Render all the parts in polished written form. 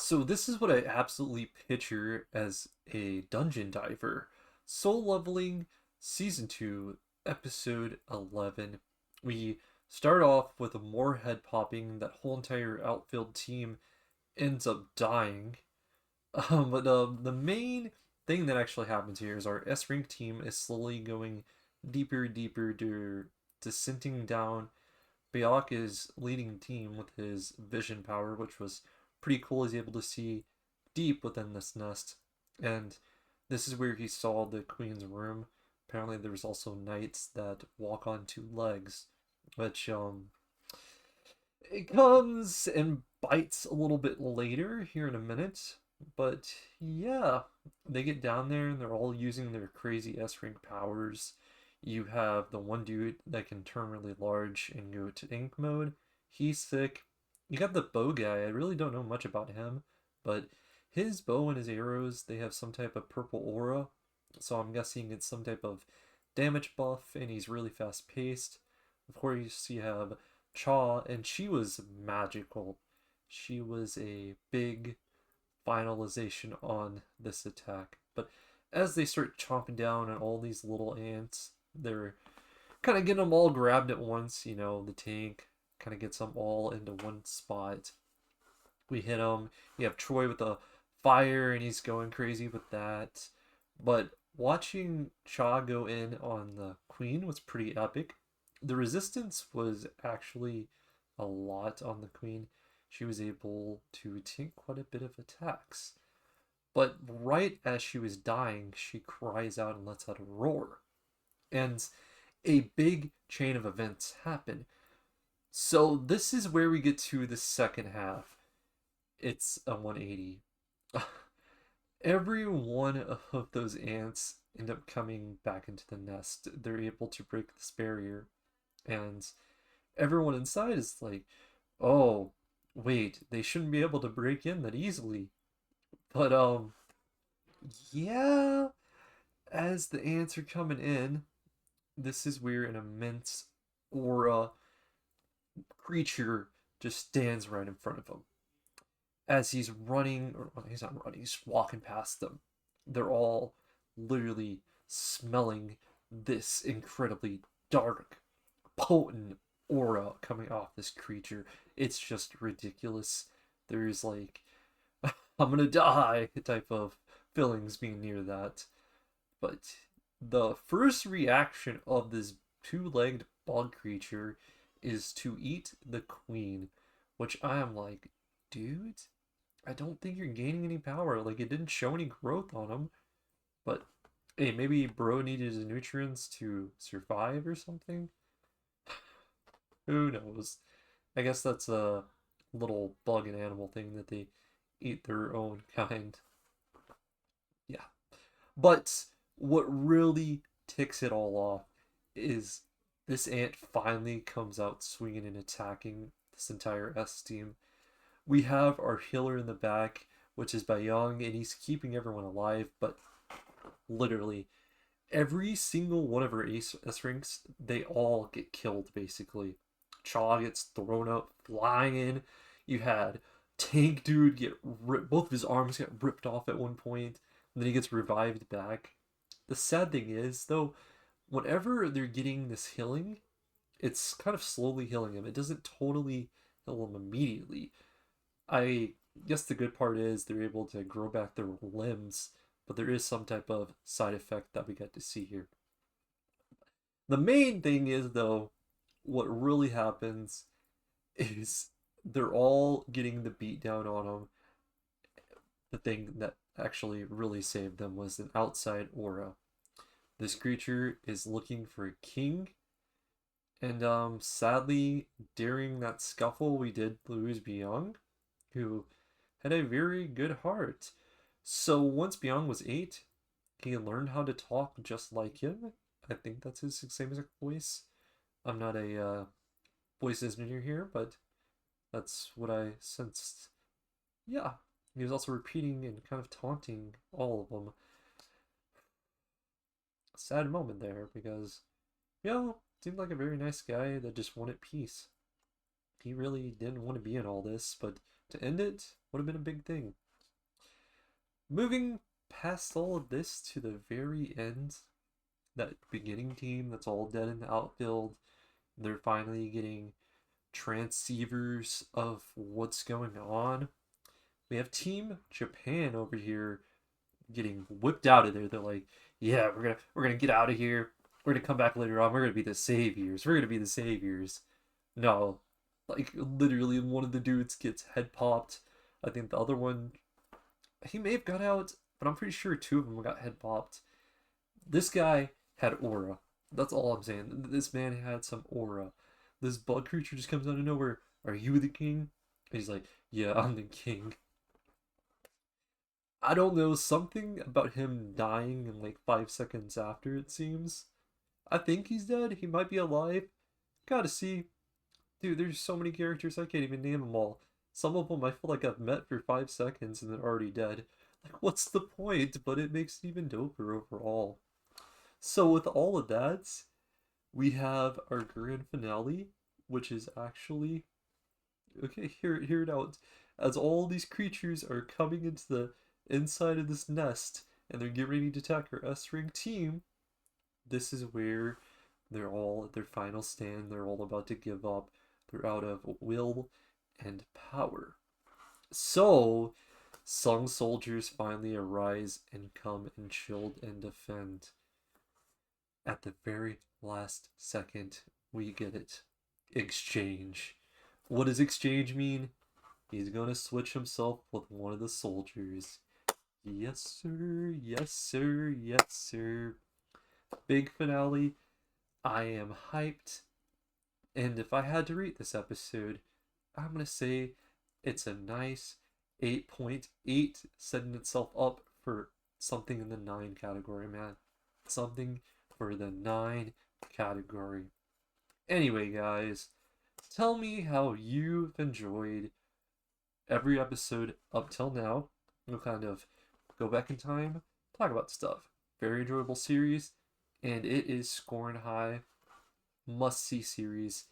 So this is what I absolutely picture as a dungeon diver. Soul Leveling Season 2, Episode 11. We start off with a more head popping. That whole entire outfield team ends up dying. But the main thing that actually happens here is our S rank team is slowly going deeper, descending down. Bayok is leading the team with his vision power, which was pretty cool. He's able to see deep within this nest. And this is where he saw the queen's room. Apparently, there's also knights that walk on two legs, which it comes and bites a little bit later here in a minute. But yeah, they get down there and they're all using their crazy S rank powers. You have the one dude that can turn really large and go to ink mode. He's sick. You got the bow guy. I really don't know much about him, but his bow and his arrows, they have some type of purple aura. So I'm guessing it's some type of damage buff, and he's really fast paced. Of course, you have Cha, and she was magical. She was a big finalization on this attack. But as they start chomping down on all these little ants, they're kind of getting them all grabbed at once. The tank kind of gets them all into one spot. We hit them. You have Troy with the fire, and he's going crazy with that. But watching Cha go in on the queen was pretty epic. The resistance was actually a lot on the queen. She was able to take quite a bit of attacks. But right as she was dying, she cries out and lets out a roar. And a big chain of events happen. So this is where we get to the second half. It's a 180. Every one of those ants end up coming back into the nest. They're able to break this barrier, and everyone inside is like, "Oh, wait, they shouldn't be able to break in that easily." But yeah, as the ants are coming in, this is where an immense aura creature just stands right in front of him. As he's running, or well, he's not running, he's walking past them. They're all literally smelling this incredibly dark, potent aura coming off this creature. It's just ridiculous. There's like, I'm gonna die type of feelings being near that. But the first reaction of this two-legged bug creature is to eat the queen, which I am like, dude, I don't think you're gaining any power. Like, it didn't show any growth on him. But hey, maybe bro needed his nutrients to survive or something. Who knows? I guess that's a little bug and animal thing that they eat their own kind. Yeah. But what really ticks it all off is this ant finally comes out swinging and attacking this entire S team. We have our healer in the back, which is Bayong, and he's keeping everyone alive, but literally every single one of our S ranks, they all get killed basically. Chaw gets thrown up, flying in. You had Tank Dude get ripped, both of his arms get ripped off at one point, and then he gets revived back. The sad thing is, though, whenever they're getting this healing, it's kind of slowly healing him. It doesn't totally heal him immediately. I guess the good part is they're able to grow back their limbs, but there is some type of side effect that we get to see here. The main thing is, though, what really happens is they're all getting the beat down on them. The thing that actually really saved them was an outside aura. This creature is looking for a king, and sadly, during that scuffle, we did lose Byung, who had a very good heart. So once Byung was 8, he learned how to talk just like him. I think that's his same exact voice. I'm not a voice engineer here, but that's what I sensed. Yeah, he was also repeating and kind of taunting all of them. Sad moment there because, seemed like a very nice guy that just wanted peace. He really didn't want to be in all this, but to end it would have been a big thing. Moving past all of this to the very end, that beginning team that's all dead in the outfield, they're finally getting transceivers of what's going on. We have Team Japan over here getting whipped out of there. They're like, yeah, we're gonna get out of here. We're gonna come back later on. We're gonna be the saviors. We're gonna be the saviors. No, like literally, one of the dudes gets head popped. I think the other one, he may have got out, but I'm pretty sure two of them got head popped. This guy had aura. That's all I'm saying. This man had some aura. This bug creature just comes out of nowhere. Are you the king? And he's like, yeah, I'm the king. I don't know, something about him dying in like 5 seconds after, it seems. I think he's dead. He might be alive. Gotta see. Dude, there's so many characters I can't even name them all. Some of them I feel like I've met for 5 seconds and they're already dead. Like, what's the point? But it makes it even doper overall. So with all of that, we have our grand finale, which is actually okay. Hear it out. As all these creatures are coming into the inside of this nest and they're getting ready to attack our S-ring team, this is where they're all at their final stand. They're all about to give up. They're out of will and power. So, Sung soldiers finally arise and come and shield and defend. At the very last second, we get it. Exchange. What does exchange mean? He's gonna switch himself with one of the soldiers. Yes, sir. Yes, sir. Yes, sir. Big finale. I am hyped. And if I had to rate this episode, I'm going to say it's a nice 8.8, setting itself up for something in the 9 category, man. Something for the 9 category. Anyway, guys, tell me how you've enjoyed every episode up till now. We'll kind of go back in time, talk about stuff. Very enjoyable series, and it is scoring high. Must see series,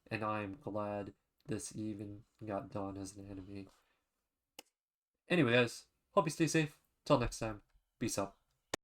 and I am glad this even got done as an anime. Anyway, guys, hope you stay safe. Till next time, peace out.